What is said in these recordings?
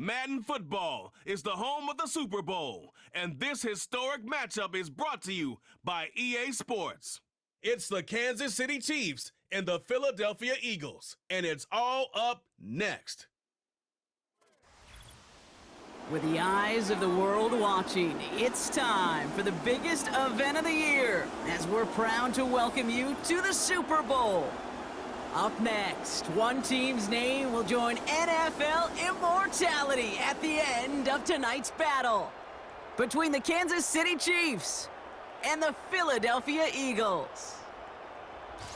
Madden football is the home of the Super Bowl, and this historic matchup is brought to you by EA Sports. It's the Kansas City Chiefs and the Philadelphia Eagles, and it's all up next. With the eyes of the world watching, it's time for the biggest event of the year, as we're proud to welcome you to the Super Bowl. Up next, one team's name will join NFL immortality at the end of tonight's battle between the Kansas City Chiefs and the Philadelphia Eagles.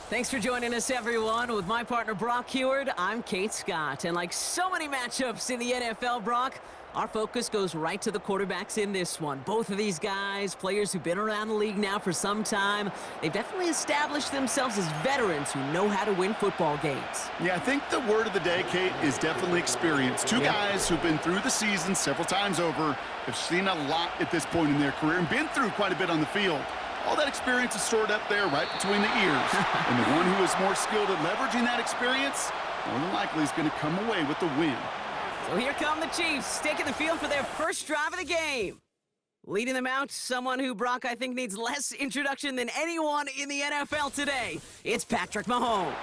Thanks for joining us, everyone. With my partner, Brock Heward, I'm Kate Scott. And like so many matchups in the NFL, Brock, our focus goes right to the quarterbacks in this one. Both of these guys, players who've been around the league now for some time, they've definitely established themselves as veterans who know how to win football games. Yeah, I think the word of the day, Kate, is definitely experience. Two guys who've been through the season several times over, have seen a lot at this point in their career, and been through quite a bit on the field. All that experience is stored up there right between the ears. And the one who is more skilled at leveraging that experience, more than likely is going to come away with the win. So here come the Chiefs, taking the field for their first drive of the game. Leading them out, someone who, Brock, I think needs less introduction than anyone in the NFL today. It's Patrick Mahomes.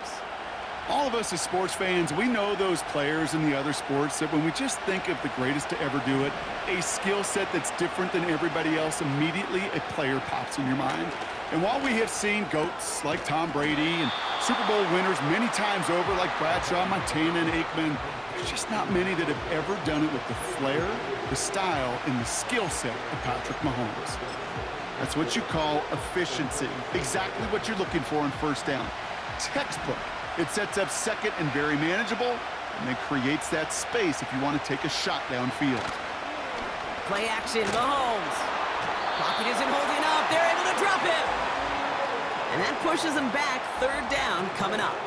All of us as sports fans, we know those players in the other sports that when we just think of the greatest to ever do it, a skill set that's different than everybody else, immediately a player pops in your mind. And while we have seen GOATs like Tom Brady and Super Bowl winners many times over like Bradshaw, Montana, and Aikman, there's just not many that have ever done it with the flair, the style, and the skill set of Patrick Mahomes. That's what you call efficiency. Exactly what you're looking for on first down. Textbook. It sets up second and very manageable, and then creates that space if you want to take a shot downfield. Play action, Mahomes. Pocket isn't holding up. They're able to drop him. And that pushes them back. Third down coming up.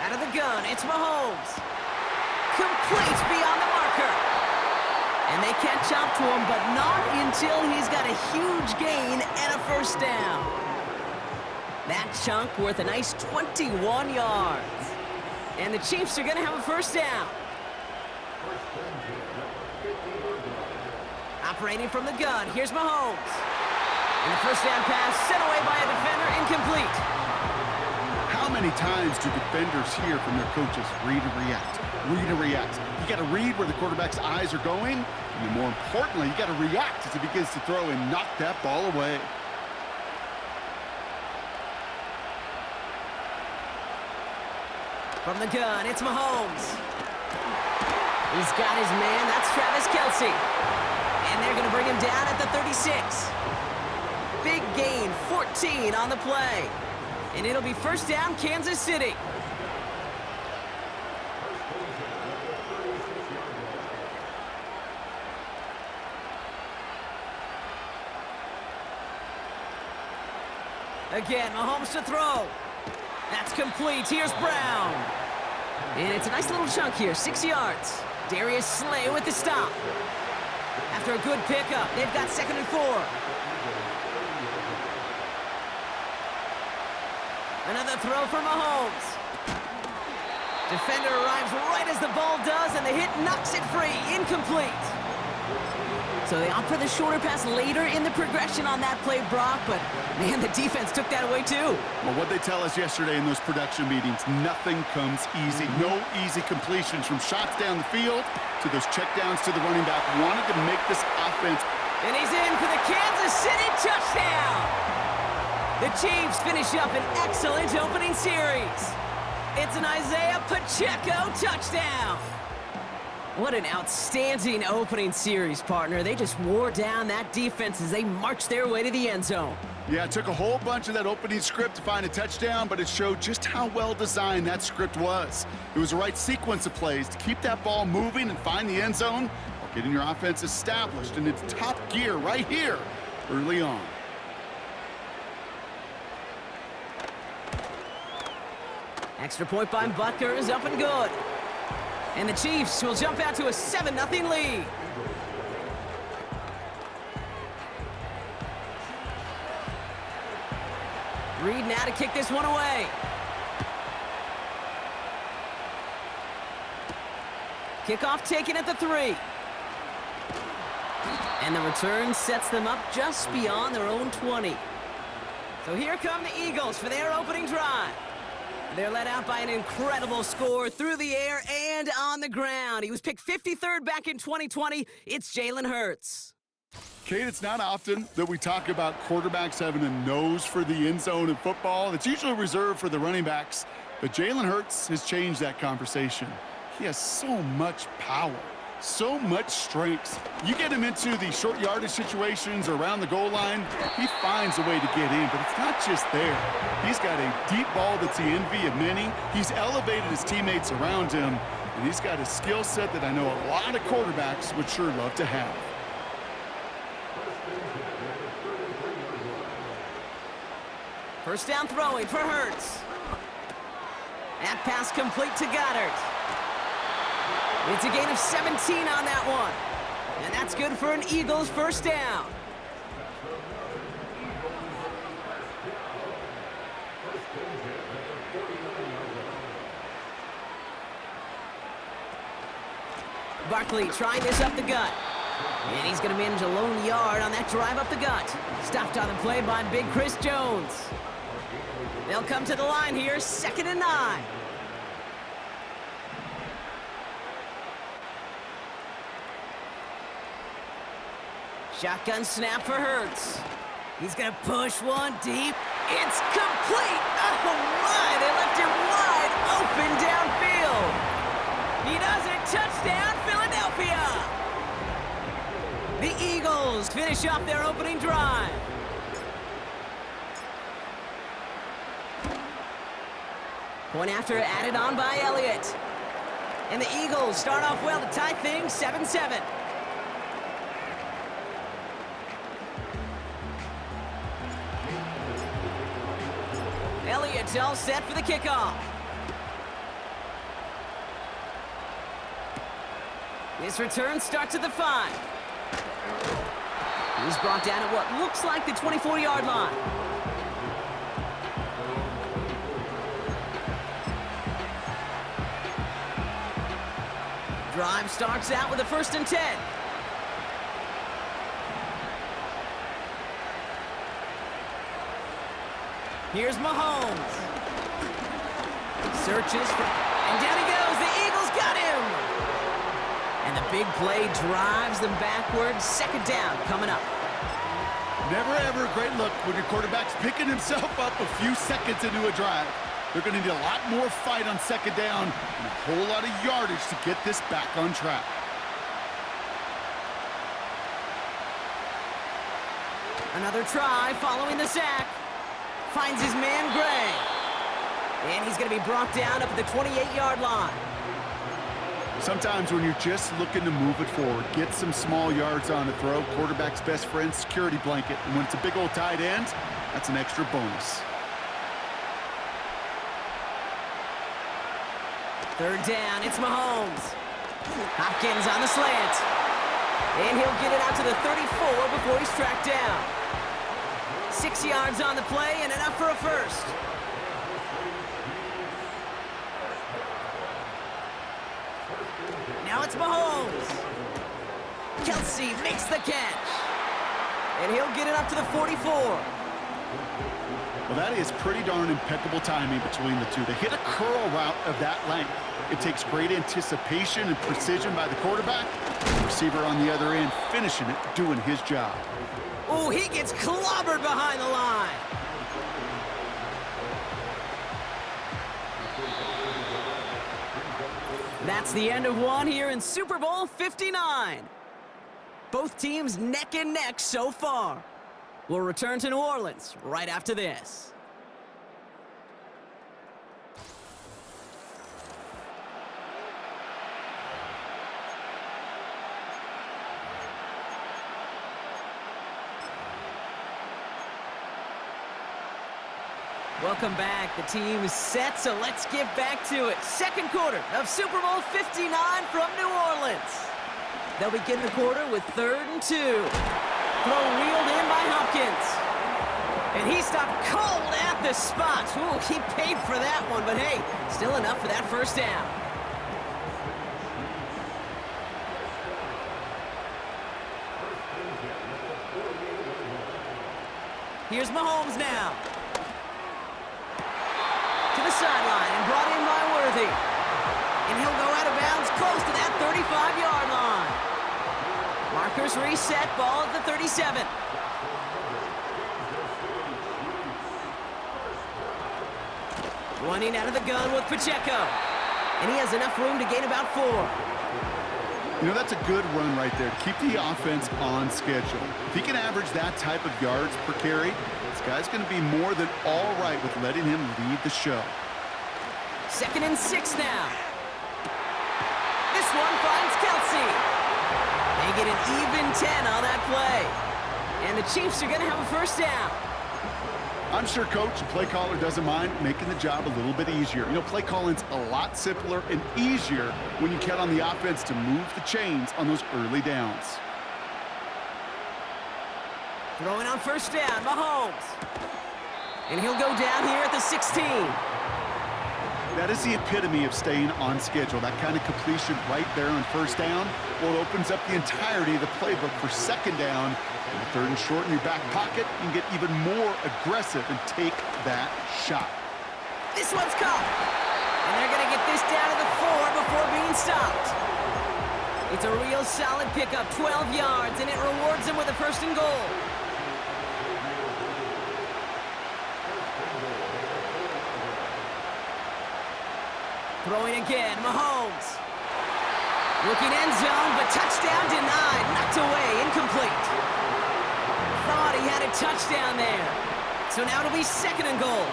Out of the gun, it's Mahomes. Complete beyond the marker. And they catch up to him, but not until he's got a huge gain and a first down. That chunk worth a nice 21 yards. And the Chiefs are going to have a first down. Operating from the gun, here's Mahomes. And the first down pass sent away by a defender, incomplete. How many times do defenders hear from their coaches, read and react, read and react? You got to read where the quarterback's eyes are going, and more importantly, you got to react as he begins to throw and knock that ball away. From the gun, it's Mahomes. He's got his man, that's Travis Kelce. And they're going to bring him down at the 36. Big gain, 14 on the play. And it'll be first down, Kansas City. Again, Mahomes to throw. That's complete. Here's Brown. And it's a nice little chunk here, 6 yards. Darius Slay with the stop. After a good pickup, they've got 2nd and 4. Another throw for Mahomes. Defender arrives right as the ball does, and the hit knocks it free. Incomplete. So they opt for the shorter pass later in the progression on that play, Brock, but man, the defense took that away too. Well, what they tell us yesterday in those production meetings, nothing comes easy. No easy completions from shots down the field to those checkdowns to the running back. Wanted to make this offense. And he's in for the Kansas City touchdown. The Chiefs finish up an excellent opening series. It's an Isaiah Pacheco touchdown. What an outstanding opening series, partner. They just wore down that defense as they marched their way to the end zone. Yeah, it took a whole bunch of that opening script to find a touchdown, but it showed just how well designed that script was. It was the right sequence of plays to keep that ball moving and find the end zone while getting your offense established in its top gear right here early on. Extra point by Butker is up and good. And the Chiefs will jump out to a 7-0 lead. Reed now to kick this one away. Kickoff taken at the 3. And the return sets them up just beyond their own 20. So here come the Eagles for their opening drive. They're led out by an incredible score through the air and on the ground. He was picked 53rd back in 2020. It's Jalen Hurts. Kate, it's not often that we talk about quarterbacks having a nose for the end zone in football. It's usually reserved for the running backs. But Jalen Hurts has changed that conversation. He has so much power, so much strength. You get him into the short yardage situations or around the goal line, he finds a way to get in, but it's not just there. He's got a deep ball that's the envy of many. He's elevated his teammates around him, and he's got a skill set that I know a lot of quarterbacks would sure love to have. First down throwing for Hurts. That pass complete to Goddard. It's a gain of 17 on that one. And that's good for an Eagles first down. Barkley trying this up the gut. And he's going to manage a lone yard on that drive up the gut. Stopped on the play by Big Chris Jones. They'll come to the line here, 2nd and 9. Shotgun snap for Hurts. He's going to push one deep. It's complete! Oh my, they left him wide open downfield. He does it, touchdown Philadelphia! The Eagles finish off their opening drive. Point after added on by Elliott. And the Eagles start off well to tie things 7-7. Elliott's all set for the kickoff. This return starts at the 5. He's brought down at what looks like the 24-yard line. Drive starts out with a 1st and 10. Here's Mahomes. Searches for, and down he goes. The Eagles got him. And the big play drives them backwards. 2nd down coming up. Never ever a great look when your quarterback's picking himself up a few seconds into a drive. They're going to need a lot more fight on 2nd down and a whole lot of yardage to get this back on track. Another try following the sack. Finds his man Gray. And he's going to be brought down up at the 28-yard line. Sometimes when you're just looking to move it forward, get some small yards on the throw, quarterback's best friend, security blanket. And when it's a big old tight end, that's an extra bonus. 3rd down, it's Mahomes. Hopkins on the slant. And he'll get it out to the 34 before he's tracked down. 6 yards on the play and enough for a 1st. Now it's Mahomes. Kelsey makes the catch. And he'll get it up to the 44. Well, that is pretty darn impeccable timing between the two. They hit a curl route of that length. It takes great anticipation and precision by the quarterback. The receiver on the other end finishing it, doing his job. Oh, he gets clobbered behind the line. That's the end of one here in Super Bowl 59. Both teams neck and neck so far. We'll return to New Orleans right after this. Welcome back. The team is set, so let's get back to it. Second quarter of Super Bowl 59 from New Orleans. They'll begin the quarter with 3rd and 2. Throw reeled in by Hopkins. And he stopped cold at the spot. Ooh, he paid for that one, but hey, still enough for that first down. Here's Mahomes now. To the sideline and brought in by Worthy. And he'll go out of bounds close to that 35-yard line. Markers reset, ball at the 37. Running out of the gun with Pacheco. And he has enough room to gain about 4. You know, that's a good run right there. Keep the offense on schedule. If he can average that type of yards per carry, this guy's going to be more than all right with letting him lead the show. 2nd and 6 now. This one finds Kelsey. They get an even 10 on that play. And the Chiefs are going to have a first down. I'm sure coach and play caller doesn't mind making the job a little bit easier. You know, play calling's a lot simpler and easier when you count on the offense to move the chains on those early downs. Throwing on first down, Mahomes. And he'll go down here at the 16. That is the epitome of staying on schedule. That kind of completion right there on first down, well, it opens up the entirety of the playbook for second down. And 3rd and short in your back pocket, you can get even more aggressive and take that shot. This one's caught. And they're going to get this down to the 4 before being stopped. It's a real solid pickup, 12 yards, and it rewards them with a 1st and goal. Throwing again, Mahomes. Looking end zone, but touchdown denied. Knocked away, incomplete. Thought he had a touchdown there. So now it'll be 2nd and goal.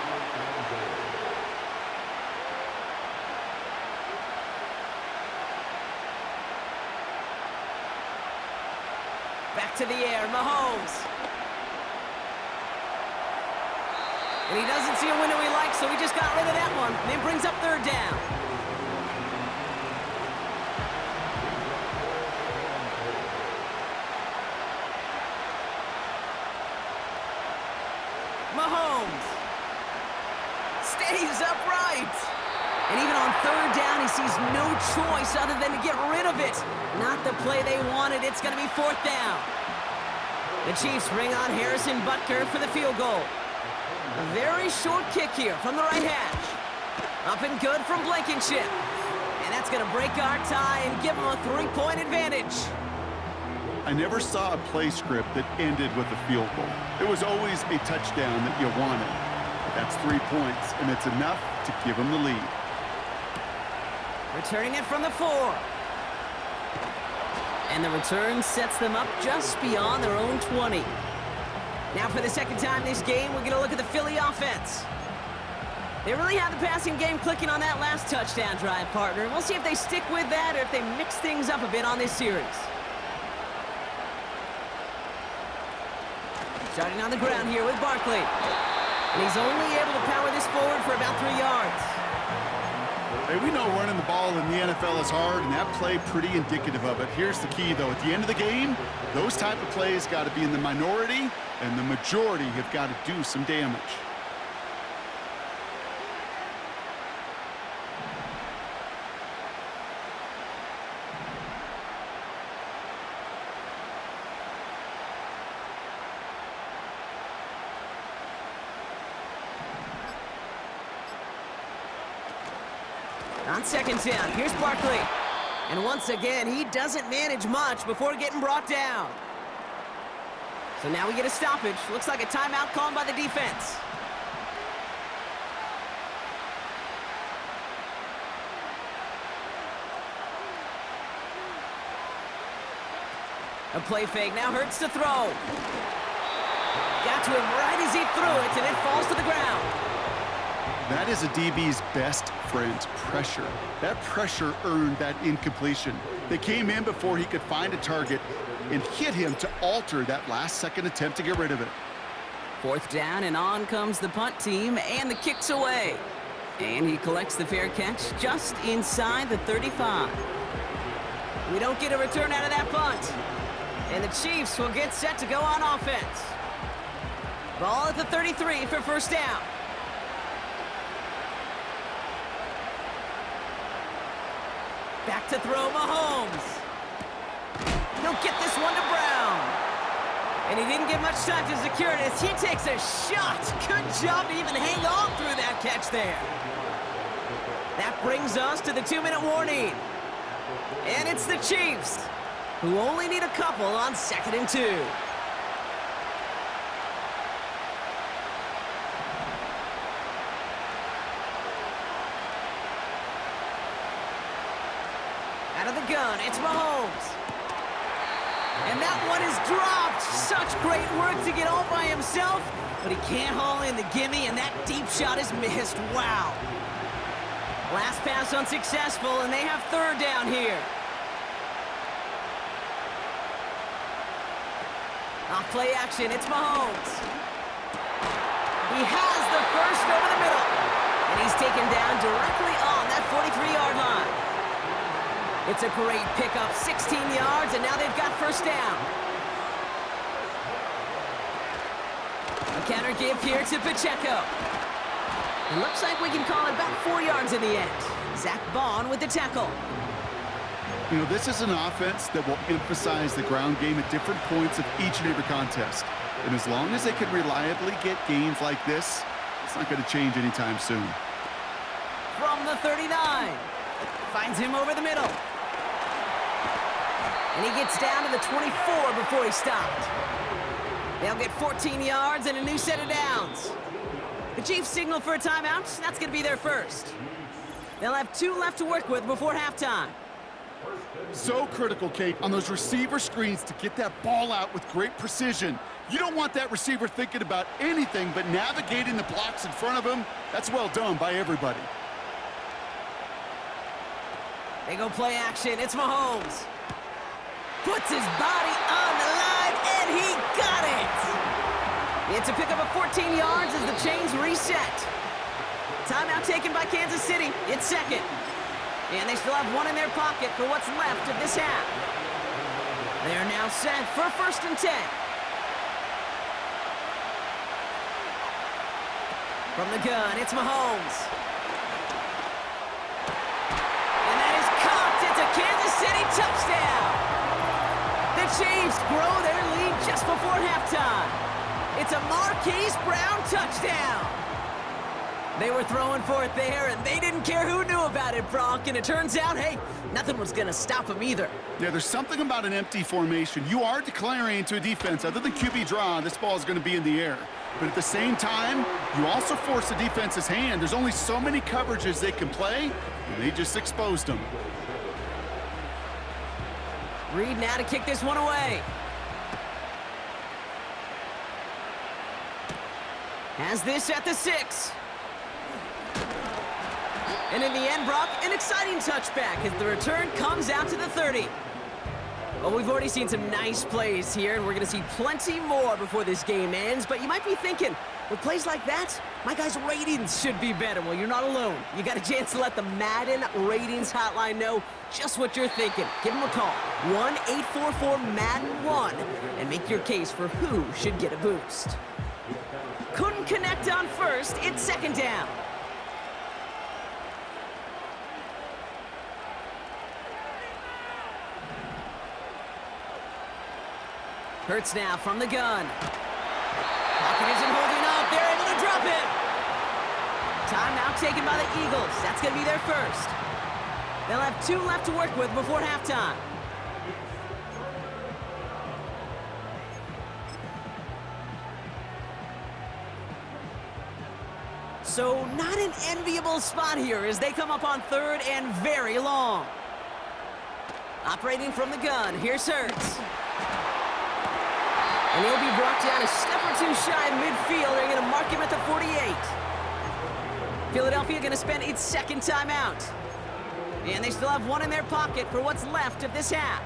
Back to the air, Mahomes. And he doesn't see a window he likes, so he just got rid of that one. And then brings up 3rd down. Mahomes stays upright. And even on 3rd down, he sees no choice other than to get rid of it. Not the play they wanted. It's going to be 4th down. The Chiefs bring on Harrison Butker for the field goal. A very short kick here from the right hash. Up and good from Blankenship. And that's going to break our tie and give them a 3-point advantage. I never saw a play script that ended with a field goal. It was always a touchdown that you wanted. That's 3 points, and it's enough to give them the lead. Returning it from the 4. And the return sets them up just beyond their own 20. Now for the 2nd time this game, we're going to look at the Philly offense. They really have the passing game clicking on that last touchdown drive, partner. We'll see if they stick with that or if they mix things up a bit on this series. Starting on the ground here with Barkley. And he's only able to power this forward for about 3 yards. Hey, we know running the ball in the NFL is hard, and that play pretty indicative of it. Here's the key, though. At the end of the game, those type of plays got to be in the minority, and the majority have got to do some damage. On 2nd down, here's Barkley. And once again, he doesn't manage much before getting brought down. So now we get a stoppage. Looks like a timeout called by the defense. A play fake now hurts to throw. Got to him right as he threw it, and it falls to the ground. That is a DB's best friend, pressure. That pressure earned that incompletion. They came in before he could find a target and hit him to alter that last-second attempt to get rid of it. 4th down, and on comes the punt team, and the kick's away. And he collects the fair catch just inside the 35. We don't get a return out of that punt. And the Chiefs will get set to go on offense. Ball at the 33 for 1st down. Back to throw, Mahomes. He'll get this one to Brown. And he didn't get much time to secure it as he takes a shot. Good job to even hang on through that catch there. That brings us to the 2-minute warning. And it's the Chiefs, who only need a couple on 2nd and 2. Out of the gun, it's Mahomes. And that one is dropped. Such great work to get all by himself, but he can't haul in the gimme, and that deep shot is missed. Wow. Last pass unsuccessful, and they have 3rd down here. Off play action, it's Mahomes. He has the first over the middle, and he's taken down directly on that 43-yard line. It's a great pickup, 16 yards, and now they've got 1st down. A counter give here to Pacheco. It looks like we can call it about 4 yards in the end. Zach Bond with the tackle. You know, this is an offense that will emphasize the ground game at different points of each and every contest. And as long as they can reliably get gains like this, it's not going to change anytime soon. From the 39. Finds him over the middle. And he gets down to the 24 before he stopped. They'll get 14 yards and a new set of downs. The Chiefs signal for a timeout. That's going to be their first. They'll have 2 left to work with before halftime. So critical, Kate, on those receiver screens to get that ball out with great precision. You don't want that receiver thinking about anything but navigating the blocks in front of him. That's well done by everybody. They go play action. It's Mahomes. Puts his body on the line, and he got it. It's a pickup of 14 yards as the chains reset. Timeout taken by Kansas City. It's 2nd. And they still have 1 in their pocket for what's left of this half. They're now set for 1st and 10. From the gun, it's Mahomes. And that is caught. It's a Kansas City touchdown. The Chiefs grow their lead just before halftime. It's a Marquise Brown touchdown. They were throwing for it there, and they didn't care who knew about it, Bronk. And it turns out, hey, nothing was going to stop them either. Yeah, there's something about an empty formation. You are declaring to a defense, other than QB draw, this ball is going to be in the air. But at the same time, you also force the defense's hand. There's only so many coverages they can play, and they just exposed them. Reed now to kick this one away. Has this at the 6. And in the end, Brock, an exciting touchback as the return comes out to the 30. Well, we've already seen some nice plays here, and we're going to see plenty more before this game ends. But you might be thinking, with plays like that, my guys' ratings should be better. Well, you're not alone. You got a chance to let the Madden ratings hotline know just what you're thinking. Give them a call, 1-844-MADDEN-1, and make your case for who should get a boost. Couldn't connect on 1st. It's 2nd down. Hurts now from the gun. Pocket isn't holding up. They're able to drop it. Timeout taken by the Eagles. That's going to be their first. They'll have 2 left to work with before halftime. So not an enviable spot here as they come up on 3rd and very long. Operating from the gun, here's Hurts. And he'll be brought down a step or 2 shy of midfield. They're going to mark him at the 48. Philadelphia going to spend its 2nd timeout. And they still have 1 in their pocket for what's left of this half.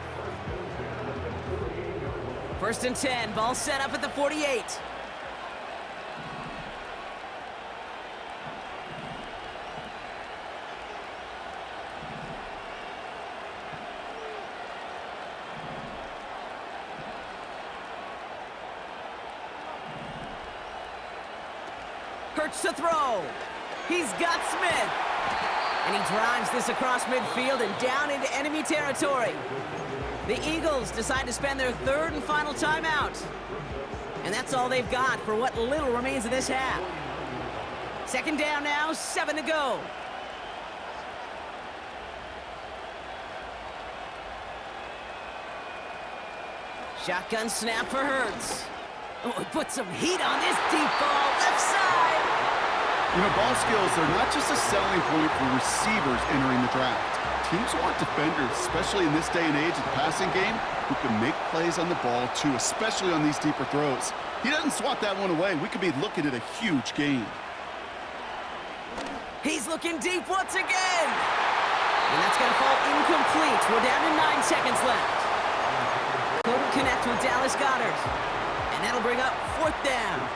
1st and 10, ball set up at the 48. Hurts to throw. He's got Smith. And he drives this across midfield and down into enemy territory. The Eagles decide to spend their third and final timeout. And that's all they've got for what little remains of this half. Second down now, 7 to go. Shotgun snap for Hurts. Oh, he put some heat on this deep ball, left side. You know, ball skills are not just a selling point for receivers entering the draft. Teams want defenders, especially in this day and age of the passing game, who can make plays on the ball too, especially on these deeper throws. He doesn't swat that one away. We could be looking at a huge gain. He's looking deep once again. And that's going to fall incomplete. We're down to 9 seconds left. Couldn't connect with Dallas Goedert. And that'll bring up 4th down.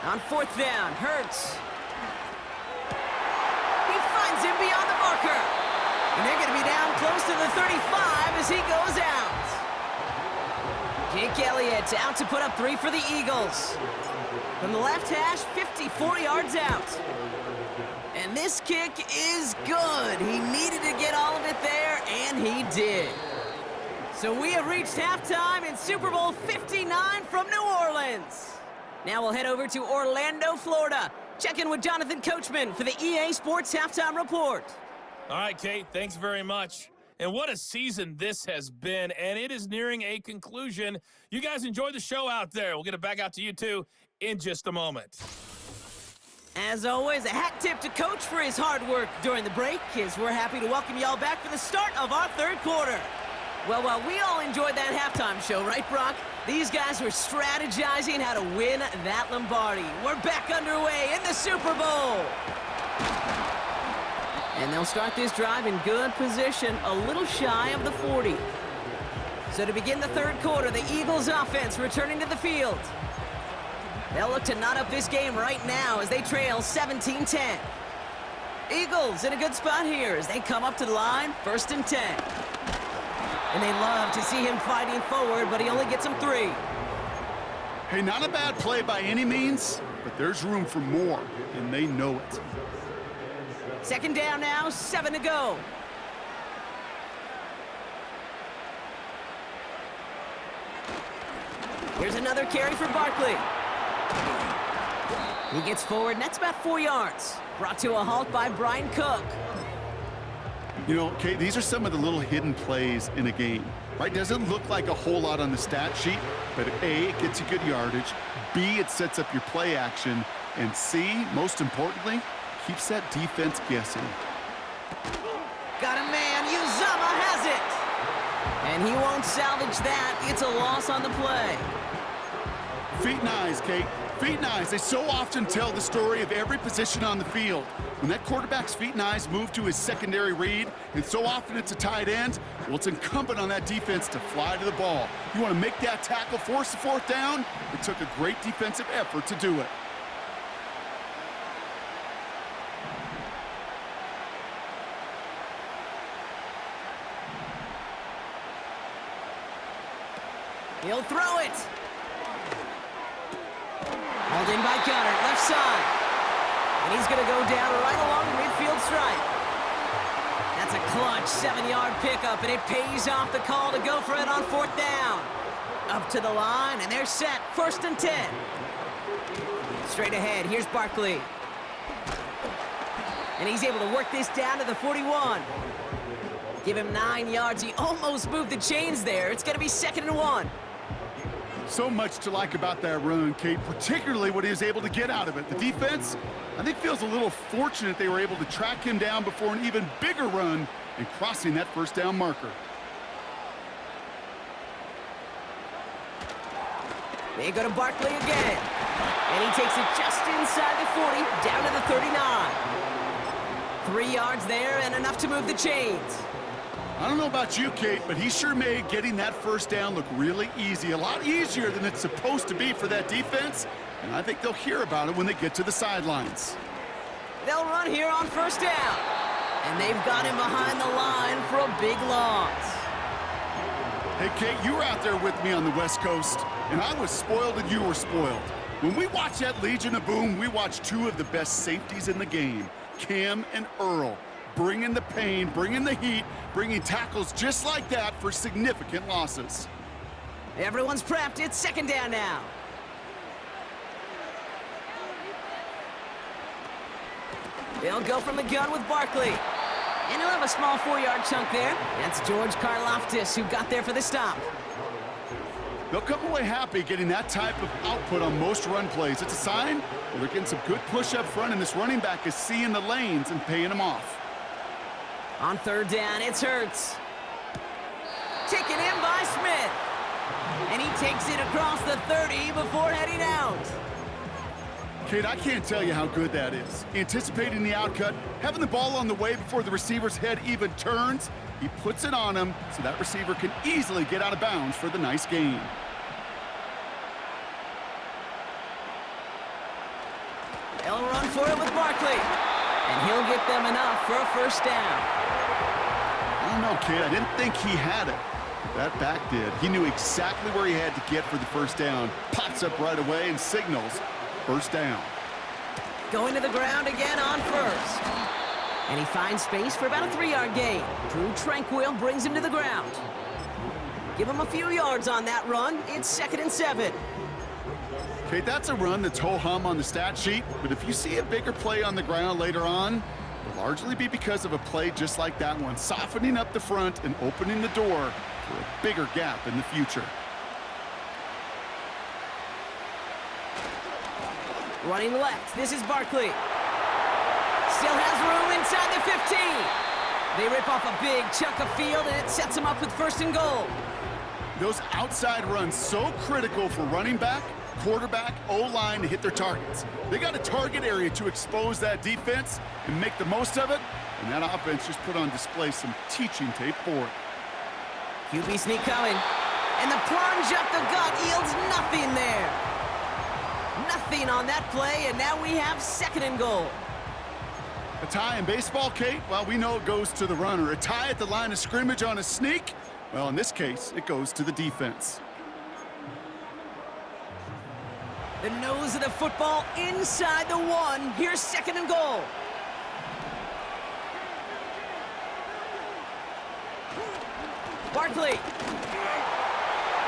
On 4th down, Hurts. He finds him beyond the marker. And they're going to be down close to the 35 as he goes out. Jake Elliott out to put up 3 for the Eagles. From the left hash, 54 yards out. And this kick is good. He needed to get all of it there, and he did. So we have reached halftime in Super Bowl 59 from New Orleans. Now we'll head over to Orlando, Florida. Check in with Jonathan Coachman for the EA Sports Halftime Report. All right, Kate, thanks very much. And what a season this has been, and it is nearing a conclusion. You guys enjoy the show out there. We'll get it back out to you, too, in just a moment. As always, a hat tip to Coach for his hard work during the break, as we're happy to welcome y'all back for the start of our 3rd quarter. Well, we all enjoyed that halftime show, right, Brock? These guys were strategizing how to win that Lombardi. We're back underway in the Super Bowl. And they'll start this drive in good position, a little shy of the 40. So to begin the 3rd quarter, the Eagles offense returning to the field. They'll look to knot up this game right now as they trail 17-10. Eagles in a good spot here as they come up to the line, 1st and 10. And they love to see him fighting forward, but he only gets them 3. Hey, not a bad play by any means, but there's room for more, and they know it. Second down now, 7 to go. Here's another carry for Barkley. He gets forward, and that's about 4 yards. Brought to a halt by Brian Cook. You know, Kate, these are some of the little hidden plays in a game, right? Doesn't look like a whole lot on the stat sheet, but A, it gets you good yardage, B, it sets up your play action, and C, most importantly, keeps that defense guessing. Got a man, Uzama has it! And he won't salvage that, it's a loss on the play. Feet and eyes, Kate. Feet and eyes, they so often tell the story of every position on the field. When that quarterback's feet and eyes move to his secondary read, and so often it's a tight end, well, it's incumbent on that defense to fly to the ball. You want to make that tackle, force the 4th down? It took a great defensive effort to do it. He'll throw it. Hauled in by Goedert, left side. And he's going to go down right along the midfield stripe. That's a clutch 7-yard pickup, and it pays off the call to go for it on 4th down. Up to the line, and they're set. 1st and 10. Straight ahead, here's Barkley. And he's able to work this down to the 41. Give him 9 yards. He almost moved the chains there. It's going to be 2nd and 1. So much to like about that run, Kate, particularly what he was able to get out of it. The defense, I think, feels a little fortunate they were able to track him down before an even bigger run and crossing that 1st down marker. They go to Barkley again. And he takes it just inside the 40, down to the 39. 3 yards there and enough to move the chains. I don't know about you, Kate, but he sure made getting that 1st down look really easy. A lot easier than it's supposed to be for that defense. And I think they'll hear about it when they get to the sidelines. They'll run here on first down. And they've got him behind the line for a big loss. Hey, Kate, you were out there with me on the West Coast, and I was spoiled and you were spoiled. When we watch that Legion of Boom, we watch two of the best safeties in the game, Cam and Earl, bringing the pain, bringing the heat, bringing tackles just like that for significant losses. Everyone's prepped. It's second down now. They'll go from the gun with Barkley. And he'll have a small 4-yard chunk there. That's George Karlaftis who got there for the stop. They'll come away happy getting that type of output on most run plays. It's a sign that they're getting some good push up front, and this running back is seeing the lanes and paying them off. On third down, it's Hurts. Taken in by Smith. And he takes it across the 30 before heading out. Kate, I can't tell you how good that is. Anticipating the outcut, having the ball on the way before the receiver's head even turns, he puts it on him so that receiver can easily get out of bounds for the nice gain. They'll run for it with Barkley. And he'll get them enough for a first down. I don't know, Kate. I didn't think he had it. That back did. He knew exactly where he had to get for the first down. Pops up right away and signals first down. Going to the ground again on first. And he finds space for about a 3-yard gain. Drew Tranquil brings him to the ground. Give him a few yards on that run. It's 2nd and 7. Kate, that's a run that's ho-hum on the stat sheet, but if you see a bigger play on the ground later on, it'll largely be because of a play just like that one, softening up the front and opening the door for a bigger gap in the future. Running left, this is Barkley. Still has room inside the 15. They rip off a big chunk of field, and it sets them up with 1st and goal. Those outside runs so critical for running back, quarterback, O-line to hit their targets. They got a target area to expose that defense and make the most of it, and that offense just put on display some teaching tape for it. QB sneak coming, and the plunge up the gut yields nothing there. Nothing on that play, and now we have 2nd and goal. A tie in baseball, Kate? Well, we know it goes to the runner. A tie at the line of scrimmage on a sneak? Well, in this case, it goes to the defense. The nose of the football inside the 1. Here's 2nd and goal. Barkley.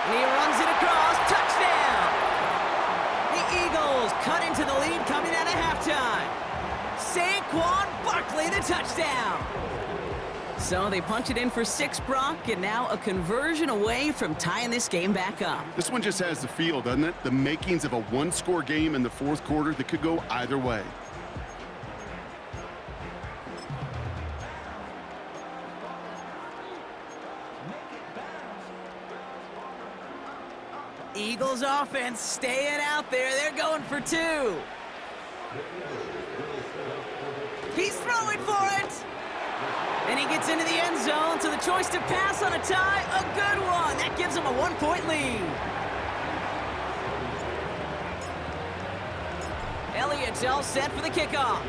And he runs it across. Touchdown. The Eagles cut into the lead coming out of halftime. Saquon Barkley, the touchdown. So they punch it in for 6, Brock, and now a conversion away from tying this game back up. This one just has the feel, doesn't it? The makings of a one-score game in the 4th quarter that could go either way. Eagles offense staying out there. They're going for 2. He's throwing for it. And he gets into the end zone, so the choice to pass on a tie, a good one. That gives him a 1-point lead. Elliott's all set for the kickoff.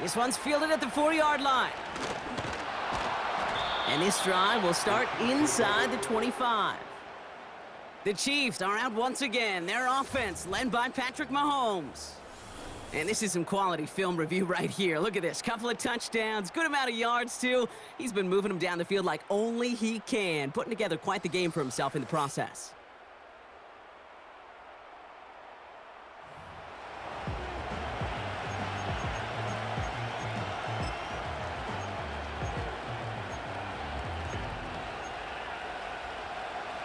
This one's fielded at the 4-yard line. And this drive will start inside the 25. The Chiefs are out once again. Their offense led by Patrick Mahomes. And this is some quality film review right here. Look at this. Couple of touchdowns, good amount of yards, too. He's been moving them down the field like only he can, putting together quite the game for himself in the process.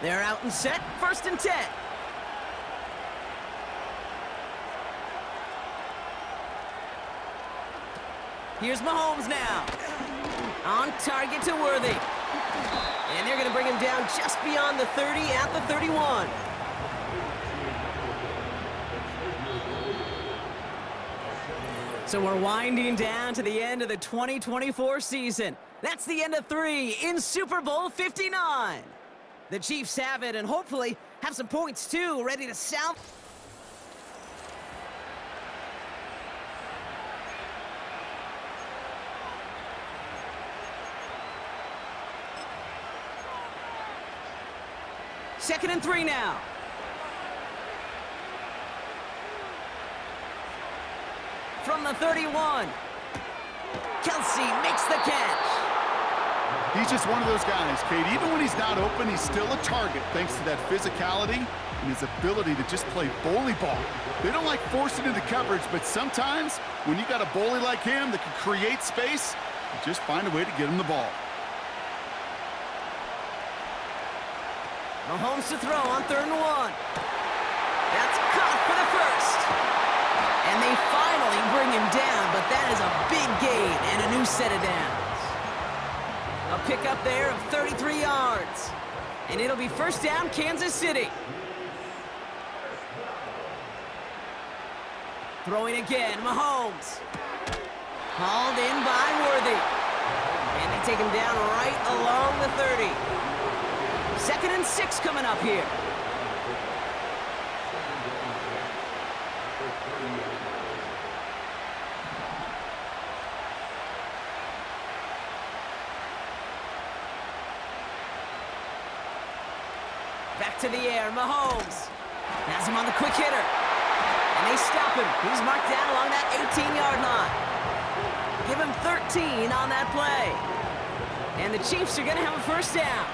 They're out and set. 1st and 10. Here's Mahomes now. On target to Worthy. And they're going to bring him down just beyond the 30 at the 31. So we're winding down to the end of the 2024 season. That's the end of 3 in Super Bowl 59. The Chiefs have it, and hopefully have some points too, ready to salve. Second and 3 now. From the 31. Kelsey makes the catch. He's just one of those guys, Kate. Even when he's not open, he's still a target thanks to that physicality and his ability to just play bully ball. They don't like forcing into coverage, but sometimes when you got a bully like him that can create space, you just find a way to get him the ball. Mahomes to throw on 3rd and 1. That's caught for the first. And they finally bring him down, but that is a big gain and a new set of downs. A pickup there of 33 yards. And it'll be first down, Kansas City. Throwing again, Mahomes. Hauled in by Worthy. And they take him down right along the 30. 2nd and 6 coming up here. Back to the air, Mahomes. Has him on the quick hitter. And they stop him. He's marked down along that 18-yard line. Give him 13 on that play. And the Chiefs are going to have a first down.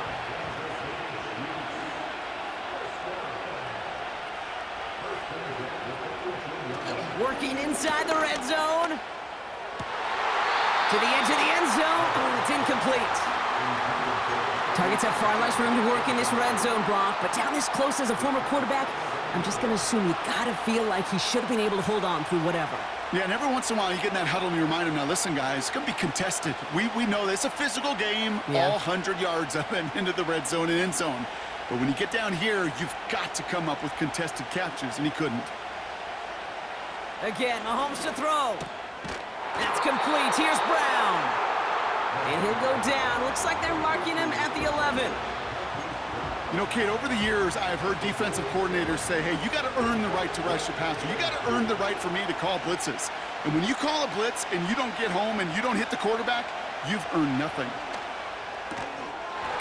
Working inside the red zone. To the edge of the end zone. Oh, it's incomplete. Targets have far less room to work in this red zone, Brock, but down this close as a former quarterback, I'm just going to assume you got to feel like he should have been able to hold on through whatever. Yeah, and every once in a while you get in that huddle and you remind him, now listen, guys, it's going to be contested. We know this. It's a physical game, all 100 yards up and into the red zone and end zone. But when you get down here, you've got to come up with contested catches, and he couldn't. Again, Mahomes to throw. That's complete. Here's Brown. And he'll go down. Looks like they're marking him at the 11. You know, Kate, over the years, I've heard defensive coordinators say, hey, you got to earn the right to rush your passer. You got to earn the right for me to call blitzes. And when you call a blitz and you don't get home and you don't hit the quarterback, you've earned nothing.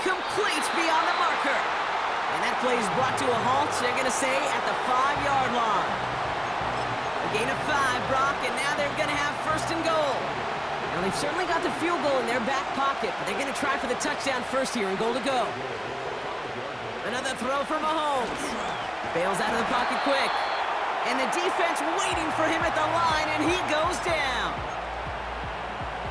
Complete beyond the marker. And that play is brought to a halt, they're going to say, at the 5-yard line. A gain of 5, Brock, and now they're going to have 1st and goal. Now, they've certainly got the field goal in their back pocket, but they're going to try for the touchdown first here and goal to go. Another throw for Mahomes. Bails out of the pocket quick. And the defense waiting for him at the line, and he goes down.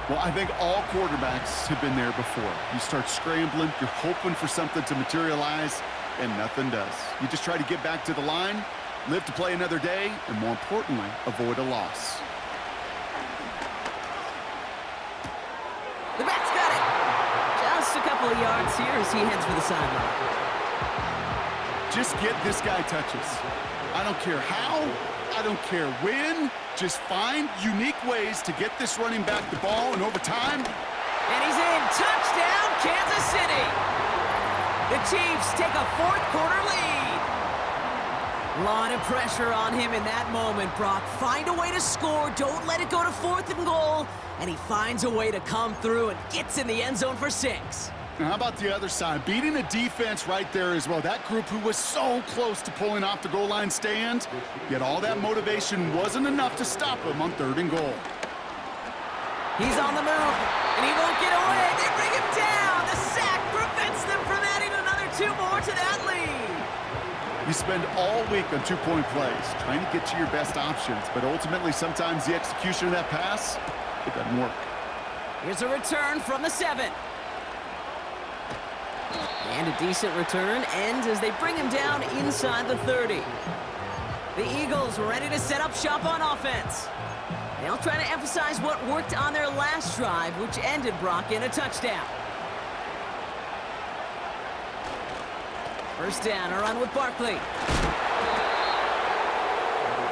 Well, I think all quarterbacks have been there before. You start scrambling, you're hoping for something to materialize, and nothing does. You just try to get back to the line, live to play another day, and more importantly, avoid a loss. The back's got it. Just a couple of yards here as he heads for the sideline. Just get this guy touches. I don't care how, I don't care when. Just find unique ways to get this running back the ball, and over time... And he's in. Touchdown, Kansas City. The Chiefs take a 4th quarter lead. A lot of pressure on him in that moment, Brock. Find a way to score. Don't let it go to 4th and goal. And he finds a way to come through and gets in the end zone for 6. Now, how about the other side? Beating a defense right there as well. That group who was so close to pulling off the goal line stand, yet all that motivation wasn't enough to stop him on 3rd and goal. He's on the move, and he won't get away. They bring him down. The sack prevents them from adding another 2 more to that lead. You spend all week on 2-point plays, trying to get to your best options, but ultimately sometimes the execution of that pass, it doesn't work. Here's a return from the 7. And a decent return ends as they bring him down inside the 30. The Eagles ready to set up shop on offense. They'll try to emphasize what worked on their last drive, which ended, Brock, in a touchdown. First down, a run with Barkley.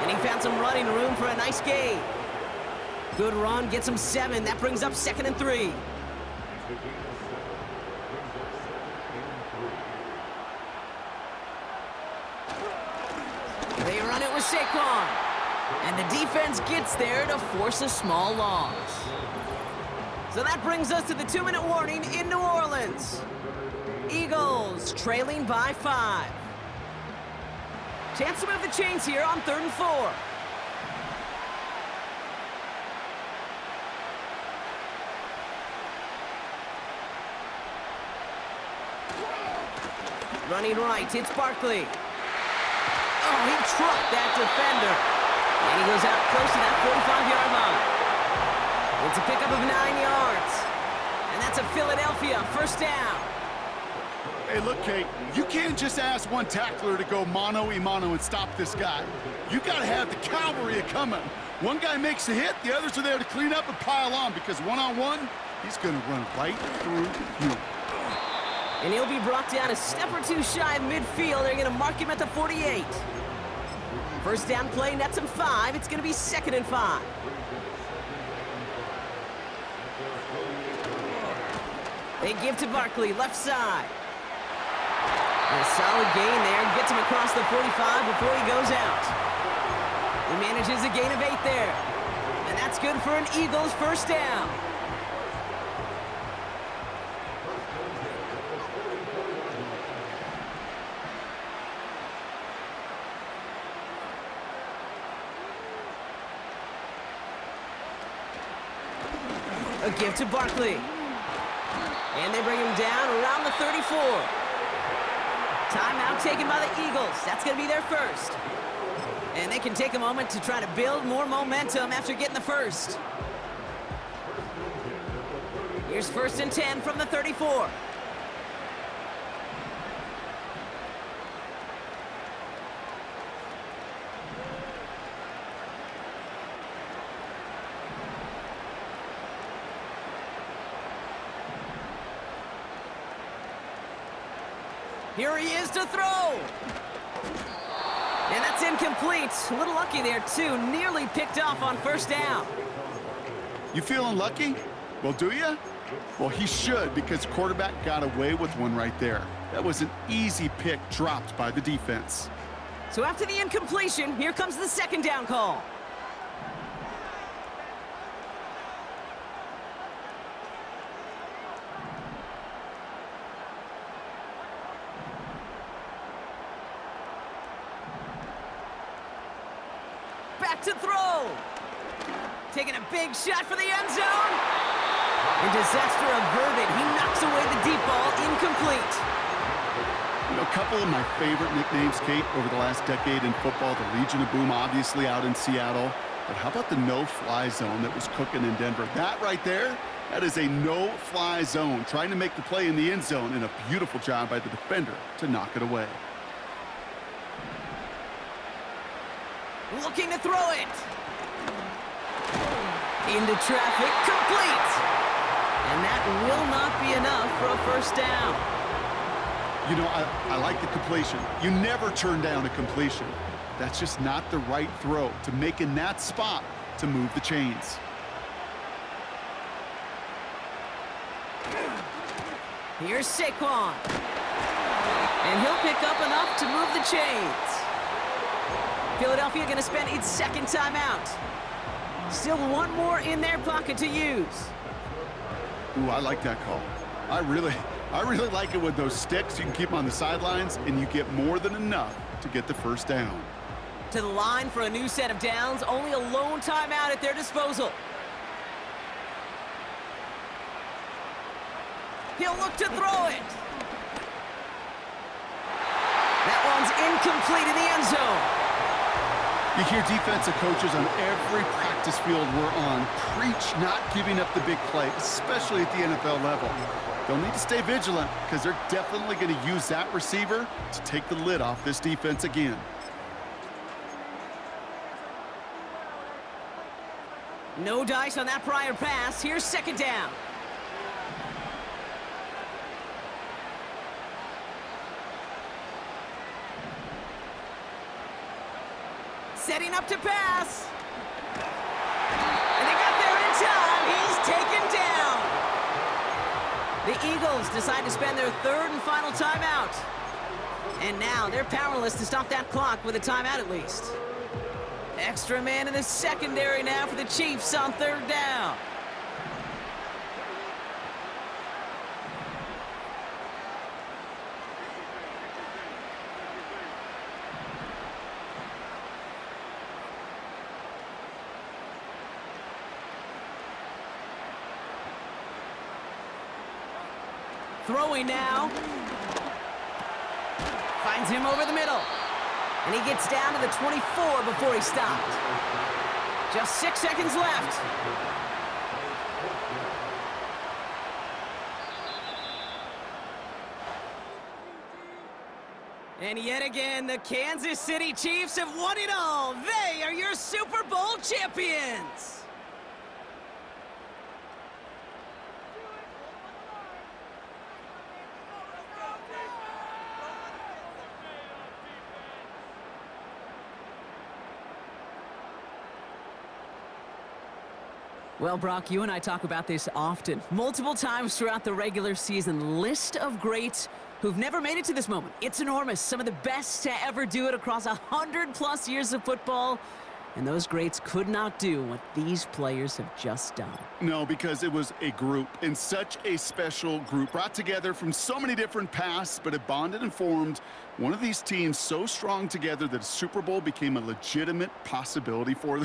And he found some running room for a nice gain. Good run, gets him 7. That brings up 2nd and 3. They run it with Saquon. And the defense gets there to force a small loss. So that brings us to the 2-minute warning in New Orleans. Eagles trailing by 5. Chance to move the chains here on 3rd and 4. Running right, it's Barkley. Oh, he trucked that defender. And he goes out close to that 45-yard line. It's a pickup of 9 yards. And that's a Philadelphia first down. Hey, look, Kate, you can't just ask one tackler to go mano-a-mano and stop this guy. You got to have the cavalry coming. One guy makes a hit, the others are there to clean up and pile on, because one-on-one, he's going to run right through you. And he'll be brought down a step or two shy of midfield. They're going to mark him at the 48. First down play, nets him 5. It's going to be 2nd and 5. They give to Barkley, left side. And a solid gain there. Gets him across the 45 before he goes out. He manages a gain of 8 there. And that's good for an Eagles first down. A give to Barkley. And they bring him down around the 34. Timeout taken by the Eagles. That's going to be their first. And they can take a moment to try to build more momentum after getting the first. Here's 1st and 10 from the 34. Here he is to throw. And that's incomplete. A little lucky there, too. Nearly picked off on first down. You feeling lucky? Well, do you? Well, he should, because quarterback got away with one right there. That was an easy pick dropped by the defense. So after the incompletion, here comes the 2nd down call. Back to throw. Taking a big shot for the end zone. And disaster averted. He knocks away the deep ball, incomplete. You know, a couple of my favorite nicknames, Kate, over the last decade in football. The Legion of Boom, obviously, out in Seattle. But how about the no-fly zone that was cooking in Denver? That right there, that is a no-fly zone. Trying to make the play in the end zone, and a beautiful job by the defender to knock it away. Looking to throw it. Into traffic, complete. And that will not be enough for a first down. You know, I like the completion. You never turn down a completion. That's just not the right throw to make in that spot to move the chains. Here's Saquon. And he'll pick up enough to move the chains. Philadelphia going to spend its 2nd timeout. Still one more in their pocket to use. Ooh, I like that call. I really like it with those sticks. You can keep them on the sidelines, and you get more than enough to get the first down. To the line for a new set of downs. Only a lone timeout at their disposal. He'll look to throw it. That one's incomplete in the end zone. You hear defensive coaches on every practice field we're on preach not giving up the big play, especially at the NFL level. They'll need to stay vigilant, because they're definitely going to use that receiver to take the lid off this defense again. No dice on that prior pass. Here's 2nd down. Setting up to pass. And they got there in time. He's taken down. The Eagles decide to spend their 3rd and final timeout. And now they're powerless to stop that clock with a timeout at least. Extra man in the secondary now for the Chiefs on 3rd down. Throwing now. Finds him over the middle. And he gets down to the 24 before he stopped. Just 6 seconds left. And yet again, the Kansas City Chiefs have won it all. They are your Super Bowl champions. Well, Brock, you and I talk about this often, multiple times throughout the regular season. List of greats who've never made it to this moment. It's enormous. Some of the best to ever do it across 100+ years of football. And those greats could not do what these players have just done. No, because it was a group, and such a special group, brought together from so many different pasts, but it bonded and formed one of these teams so strong together that a Super Bowl became a legitimate possibility for them.